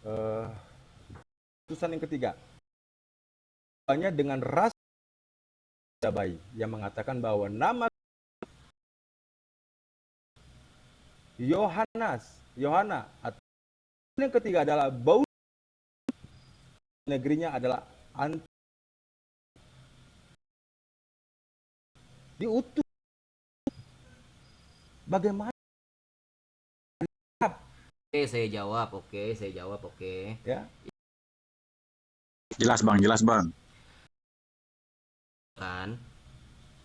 Eh, Putusan yang ketiga, hanya dengan ras bayi yang mengatakan bahwa nama Yohana atau yang ketiga adalah bau negerinya adalah diutus. Bagaimana Oke, saya jawab, oke. ya? Jelas bang. Kan,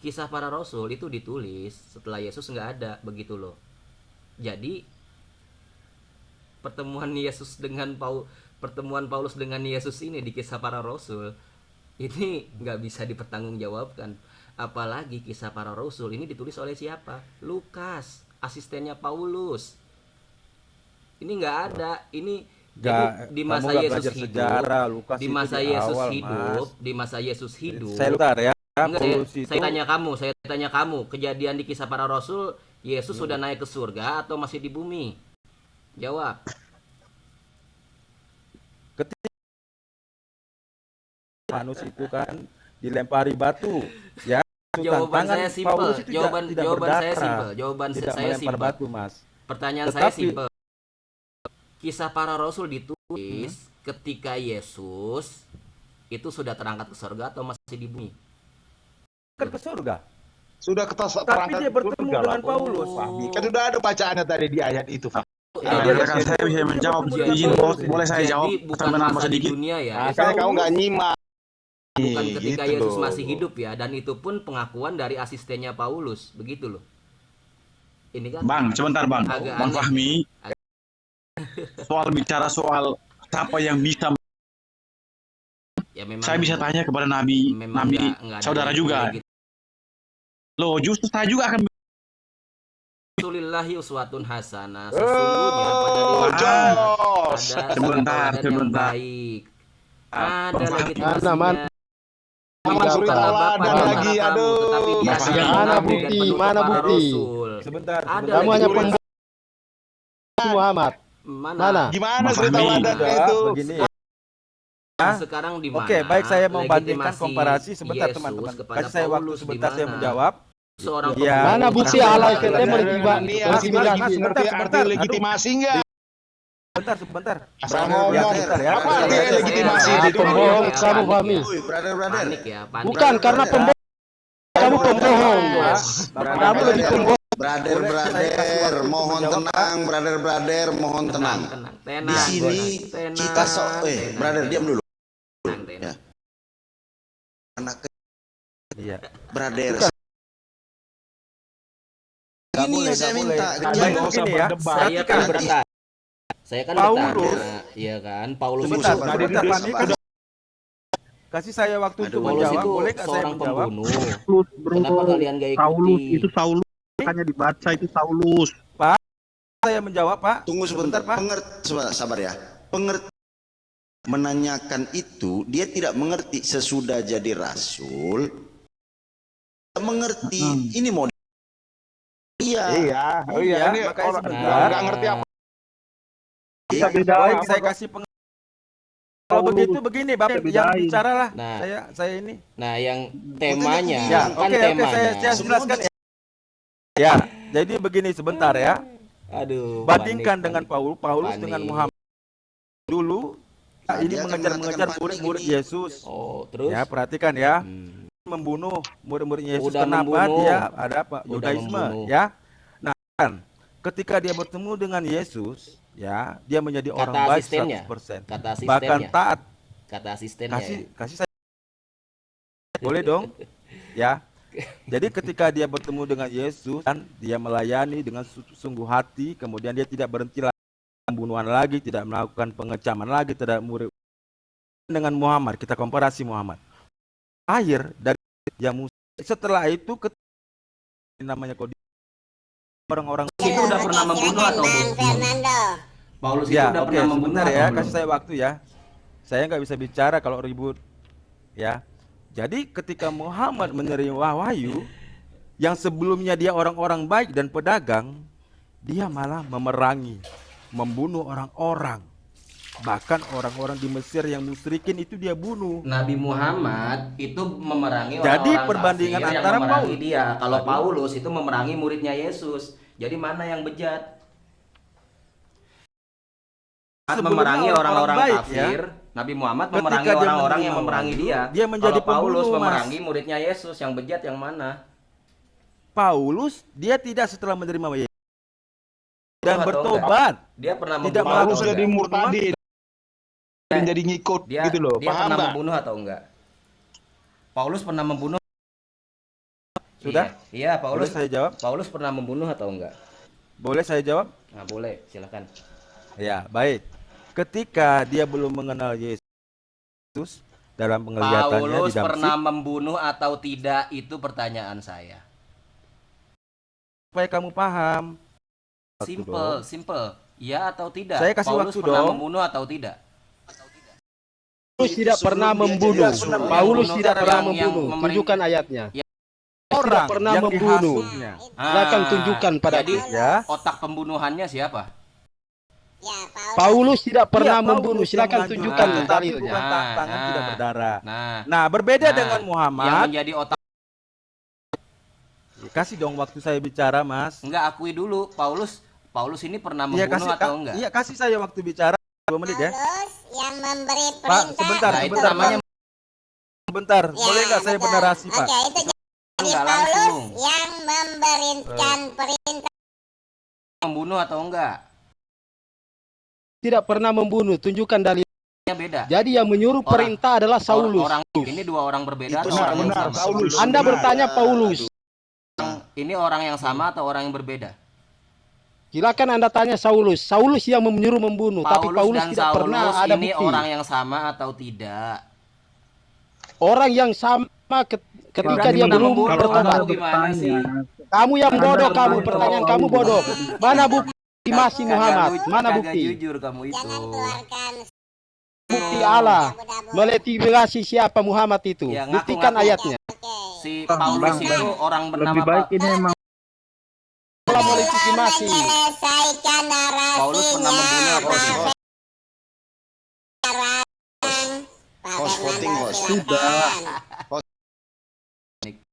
kisah para rasul itu ditulis setelah Yesus nggak ada, begitu loh. Jadi pertemuan Paulus dengan Yesus ini di kisah para rasul ini nggak bisa dipertanggungjawabkan. Apalagi kisah para rasul ini ditulis oleh siapa? Lukas, asistennya Paulus. Ini nggak ada. Ini jadi di masa Yesus hidup, di masa Yesus hidup, di masa Yesus hidup. Saya lutar ya. Enggak, saya tanya kamu, kejadian di kisah para rasul, Yesus sudah naik ke surga atau masih di bumi? Jawab. Ketika Manus itu kan dilempari batu, ya. Jawaban saya simpel. Jawaban tidak saya melempar simpel. batu, Mas. Pertanyaan saya simpel. Kisah para rasul ditulis ketika Yesus itu sudah terangkat ke surga atau masih di bumi? Ke surga. Sudah Tapi dia bertemu dengan Paulus. Kan sudah ada bacaannya tadi di ayat itu, Pak. Rekan saya bisa menjawab. Izin boleh saya jawab bukan masa di dunia ya. Saya kamu nggak nyimak. Bukan ketika Gitu Yesus loh. masih hidup ya, dan itu pun pengakuan dari asistennya Paulus, begitu loh. Ini kan Bang, sebentar bang. agak Bang aneh. Fahmi. Bicara soal siapa yang bisa. Ya, memang Saya bisa tanya kepada Nabi nggak ada saudara juga. gitu. Loh, justru saya juga akan. Rasulillahi uswatun hasanah. Sesungguhnya pada Jos. ada Sebentar. yang baik. Ada legitimasinya. Jangan suri teladan lagi, aduh. Tetapi dia Mana adalah bukti? nabi dan penutup Mana para bukti? rasul. Sebentar. Ada Kamu hanya legitimasi. Muhammad. Mana? Gimana Mas suri Fahmi. teladan Ya, itu? begini ya. Sekarang di mana? Oke, baik, saya mau bandingkan legitimasi komparasi sebentar, Yesus teman-teman. kepada Kasih saya waktu Paulus sebentar, di saya mana? menjawab. Seorang Ya. Mana bukti pembunuh Allah berencana. kita Mas, ngerti sebentar. legitimasi nggak? Sebentar. Asal Ya, ngomong. sebentar ya. Apa artinya Saya- legitimasi saya- itu? Pembohong kamu, Fahmi. Panik ya, panik. Bukan karena pembohong. Kamu pembohong. Kamu lebih pembohong. Brother, mohon tenang, brother, mohon tenang. Tenang. Di sini Tenang. kita brother diam dulu. Tenang. Ya. Anak Iya. brother. Nggak Ini boleh, yang saya nggak minta. boleh. Jangan Baik, usah begini ya. berdebat. Saya kan Perhatikan. bertanya. Saya kan Paulus. bertanya, iya kan? Paulus Sebentar, itu sebentar, Tadi Fahmi. Kasih saya waktu untuk Paulus menjawab. itu Boleh nggak saya seorang menjawab? pembunuh. Kenapa kalian gak ikuti? Saulus itu Saulus, makanya dibaca itu Saulus. Saya menjawab, Pak. Tunggu sebentar, Pak. sabar ya. Pengerti menanyakan itu, dia tidak mengerti sesudah jadi rasul. Tidak mengerti. Ini model. Iya. Iya, oh iya, Iya, ini makanya orang sebentar. nggak ngerti apa. Bisa beda. Baik, saya kasih kalau begitu begini, Bapak yang bedain. bicara lah. Nah. Saya ini. Nah, yang temanya, Ya, kan oke, temanya. saya jelaskan ya. Ya, jadi begini sebentar ya. Aduh. Bandingkan panik. dengan Paulus Panik. dengan Muhammad. Dulu ini Dia akan mengejar mengatakan murid-murid panik ini. Yesus. Oh, terus? Ya, perhatikan ya. Hmm. Membunuh murid-murid Yesus. Udah Kenapa membunuh. dia ada apa? Udah Yudaisme, membunuh. ya. Nah, kan ketika dia bertemu dengan Yesus, ya, dia menjadi orang Kata baik asistennya. 100%. Kata asistennya. Bahkan taat. Kata asistennya Kasih saya. Boleh dong? Ya. Jadi ketika dia bertemu dengan Yesus, kan dia melayani dengan sungguh hati, kemudian dia tidak berhenti lagi pembunuhan lagi, tidak melakukan pengecaman lagi terhadap murid. Dengan Muhammad, kita komparasi Muhammad. Akhir dari yang setelah itu namanya kode orang-orang itu udah pernah membunuh atau belum? Paulus itu ya, udah oke, pernah membunuh sebentar atau ya, belum? kasih saya waktu ya. Saya nggak bisa bicara kalau ribut, ya. Jadi ketika Muhammad menerima wahyu, yang sebelumnya dia orang-orang baik dan pedagang, dia malah memerangi, membunuh orang-orang. Bahkan orang-orang di Mesir yang musyrikin itu dia bunuh. Nabi Muhammad itu memerangi Jadi orang-orang perbandingan kafir yang antara memerangi Paulus. dia. Kalau Paulus itu memerangi muridnya Yesus. Jadi mana yang bejat? Sebelumnya Memerangi orang-orang baik, kafir, Nabi Muhammad Ketika memerangi dia orang-orang menerima yang memerangi wahyu, dia. dia menjadi Kalau Paulus pembunuh, Mas. memerangi muridnya Yesus, yang bejat yang mana? Paulus dia tidak setelah menerima Yesus dan Atau bertobat. Dia pernah Tidak membunuh melakukan atau Paulus jadi enggak? murtadi dan jadi ngikut Dia, gitu loh. dia Paham pernah nggak? membunuh atau enggak? Paulus pernah membunuh? Sudah? Iya, Boleh Paulus. saya jawab? Paulus pernah membunuh atau enggak? Boleh saya jawab? Nah, boleh, silakan. Ya, baik. Ketika dia belum mengenal Yesus dalam penglihatannya di Paulus Damsik, pernah membunuh atau tidak? Itu pertanyaan saya. supaya kamu paham. Simple. Ya atau tidak? Saya kasih Paulus waktu pernah dong. membunuh atau tidak? Paulus tidak pernah membunuh. Paulus tidak pernah membunuh. Tunjukkan ayatnya. Orang pernah yang membunuh. dihasutnya. Silakan tunjukkan pada Jadi Ya. otak pembunuhannya siapa? Paulus tidak pernah Iya, membunuh. Paulus Silakan yang tunjukkan mengajukan, tetapi dalilnya. bukan tangan tidak berdarah. Nah, Nah, berbeda Nah, dengan yang Muhammad. menjadi otak, Kasih dong waktu saya bicara, Mas. enggak, akui dulu. Paulus ini pernah Iya, membunuh atau enggak? Iya, kasih saya waktu bicara 2 menit ya. Paulus yang memberi Pak, perintah. sebentar, Nah, itu sebentar, namanya Sebentar, Ya, boleh nggak saya betul. bernarasi, Pak? Oke, itu jadi enggak Paulus langsung. yang memberikan perintah. Membunuh atau enggak? Tidak pernah membunuh. Tunjukkan dalilnya. Beda. Jadi yang menyuruh perintah adalah Saulus. Orang ini dua orang berbeda Itu atau orang yang benar, sama? Saulus. Anda bertanya Paulus. Ini orang yang sama atau orang yang berbeda? Silakan Anda tanya Saulus. Saulus yang menyuruh membunuh, tapi Paulus dan tidak Saulus pernah ada ini bukti. orang yang sama atau tidak? Orang yang sama ketika Berarti dia pernah belum membunuh bertobat. atau gimana sih? Kamu yang bodoh, kamu pertanyaan kamu bodoh. Mana bukti masih Muhammad? Mana Kagak bukti? jujur kamu itu. Jangan keluarkan Bukti Allah melegitimasi siapa Muhammad itu. Ya, ngaku-ngaku. Buktikan ayatnya. Si Paulus itu orang bernama Lebih baik ini emang Allah melegitimasi. menyelesaikan narasinya. Paulus pernah membunuh apa tidak? Pak Host voting, Fernando, host. silakan.